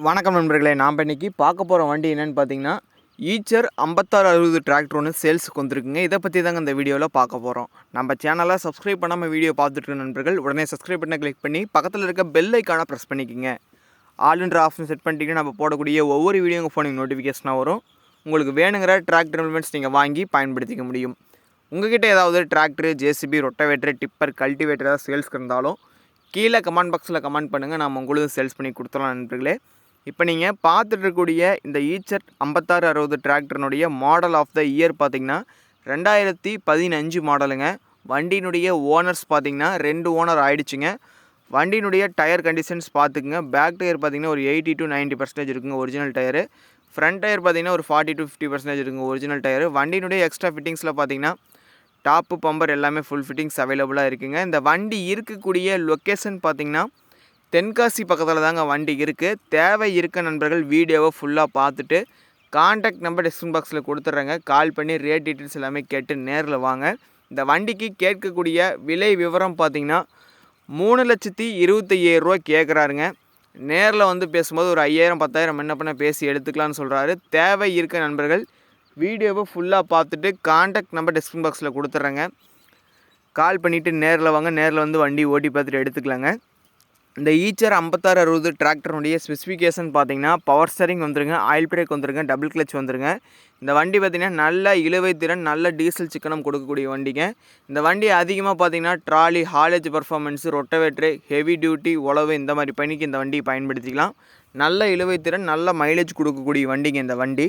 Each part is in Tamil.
வணக்கம் நண்பர்களே, நாம் இன்றைக்கி பார்க்க போகிற வண்டி என்னென்னு பார்த்தீங்கன்னா ஈச்சர் 5660 டிராக்டர் ஒன்று சேல்ஸுக்கு வந்துருக்குங்க. இதை பற்றி தாங்க இந்த வீடியோவில் பார்க்க போகிறோம். நம்ம சேனலை சப்ஸ்கிரைப் பண்ணாமல் வீடியோ பார்த்துட்டு நண்பர்கள் உடனே சப்ஸ்கிரைப் பண்ண கிளிக் பண்ணி பக்கத்தில் இருக்க பெல் ஐக்கானை ப்ரெஸ் பண்ணிக்கோங்க. ஆல்ன்ற ஆப்ஷன் செட் பண்ணிட்டீங்கன்னா நம்ம போடக்கூடிய ஒவ்வொரு வீடியோ உங்கள் ஃபோனுக்கு நோட்டிஃபிகேஷனாக வரும். உங்களுக்கு வேணுங்கிற டிராக்டர் இன்வெஸ்ட்மெண்ட்ஸ் நீங்கள் வாங்கி பயன்படுத்திக்க முடியும். உங்கள்கிட்ட ஏதாவது tractor, JCB, rotavator, tipper, cultivator ஏதாவது சேல்ஸ்க்கு இருந்தாலும் கீழே கமெண்ட் பாக்ஸில் கமெண்ட் பண்ணுங்கள். நம்ம உங்களுக்கு சேல்ஸ் பண்ணி கொடுத்துடலாம் நண்பர்களே. இப்போ நீங்கள் பார்த்துட்டு இருக்கக்கூடிய இந்த ஈச்சர் 5660 டிராக்டர்னுடைய மாடல் ஆஃப் த இயர் பார்த்திங்கன்னா 2015 மாடலுங்க. வண்டியினுடைய ஓனர்ஸ் பார்த்திங்கன்னா 2 ஓனர் ஆகிடுச்சுங்க. வண்டியினுடைய டயர் கண்டிஷன்ஸ் பார்த்துக்குங்க. பேக் டயர் பார்த்திங்கன்னா ஒரு 80 to 90% இருக்குங்க ஒரிஜினல் டயரு. ஃப்ரண்ட் டயர் பார்த்திங்கன்னா ஒரு 40 to 50% இருக்குங்க ஒரிஜினல் டயரு. வண்டியினுடைய எக்ஸ்ட்ரா ஃபிட்டிங்ஸில் பார்த்திங்கன்னா டாப்பு பம்பர் எல்லாமே ஃபுல் ஃபிட்டிங்ஸ் அவைலபிளாக இருக்குங்க. இந்த வண்டி இருக்கக்கூடிய லொக்கேஷன் பார்த்திங்கன்னா தென்காசி பக்கத்தில் தாங்க வண்டி இருக்குது. தேவை இருக்க நண்பர்கள் வீடியோவை ஃபுல்லாக பார்த்துட்டு கான்டாக்ட் நம்பர் டிஸ்கிரிப்ஷன் பாக்ஸில் கொடுத்துட்றேங்க. கால் பண்ணி ரேட் டீட்டெயில்ஸ் எல்லாமே கேட்டு நேரில் வாங்க. இந்த வண்டிக்கு கேட்கக்கூடிய விலை விவரம் பார்த்திங்கன்னா 3,25,000 கேட்குறாருங்க. நேரில் வந்து பேசும்போது ஒரு 5,000 10,000 முன்ன பின்ன பேசி எடுத்துக்கலான்னு சொல்கிறாரு. தேவை இருக்க நண்பர்கள் வீடியோவை ஃபுல்லாக பார்த்துட்டு கான்டாக்ட் நம்பர் டிஸ்கிரிப்ஷன் பாக்ஸில் கொடுத்துட்றேங்க. கால் பண்ணிவிட்டு நேரில் வாங்க. நேரில் வந்து வண்டி ஓட்டி பார்த்துட்டு எடுத்துக்கலாங்க. இந்த ஈச்சர் 5660 டிராக்டருடைய ஸ்பெசிஃபிகேஷன் பார்த்தீங்கன்னா பவர் ஸ்டரிங் வந்துருங்க, ஆயில் பிரேக் வந்துருங்க, டபுள் கிளச் வந்துருங்க. இந்த வண்டி பார்த்திங்கன்னா நல்ல இழுவை திறன், நல்ல டீசல் சிக்கனம் கொடுக்கக்கூடிய வண்டிங்க. இந்த வண்டி அதிகமாக பார்த்திங்கன்னா trolley, haulage performance, rotavator, heavy duty, உழவு இந்த மாதிரி பணிக்கு இந்த வண்டியை பயன்படுத்திக்கலாம். நல்ல இழுவை திறன், நல்ல மைலேஜ் கொடுக்கக்கூடிய வண்டிங்க இந்த வண்டி.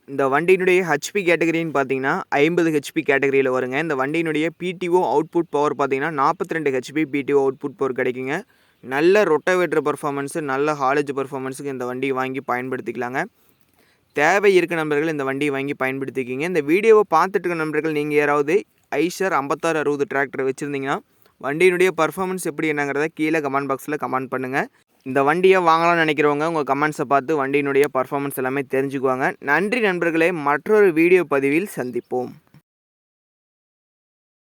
இந்த வண்டியினுடைய ஹெச்பி கேட்டகரின்னு பார்த்தீங்கன்னா 50 ஹெச்பி கேட்டகரியில் வருங்க. இந்த வண்டியினுடைய பிடிஓ அவுட்புட் பவர் பார்த்தீங்கன்னா 42 ஹெச்பி பிடிஓ அவுட்புட் பவர் கிடைக்குங்க. நல்ல ரொட்டவேட்டர் பர்ஃபார்மன்ஸு, நல்ல ஹாலேஜ் பர்ஃபார்மன்ஸுக்கு இந்த வண்டியை வாங்கி பயன்படுத்திக்கலாங்க. தேவை இருக்க நண்பர்கள் இந்த வண்டியை வாங்கி பயன்படுத்திக்கிங்க. இந்த வீடியோவை பார்த்துட்டு இருக்க நண்பர்கள் நீங்கள் யாராவது ஐஷர் 5660 டிராக்டர் வச்சுருந்தீங்கன்னா வண்டியினுடைய பர்ஃபார்மன்ஸ் எப்படி என்னங்கிறத கீழே கமெண்ட் பாக்ஸில் கமெண்ட் பண்ணுங்கள். இந்த வண்டியை வாங்கலாம்னு நினைக்கிறவங்க உங்கள் கமெண்ட்ஸை பார்த்து வண்டியினுடைய பர்ஃபார்மன்ஸ் எல்லாமே தெரிஞ்சுக்குவாங்க. நன்றி நண்பர்களே, மற்றொரு வீடியோ பதிவில் சந்திப்போம்.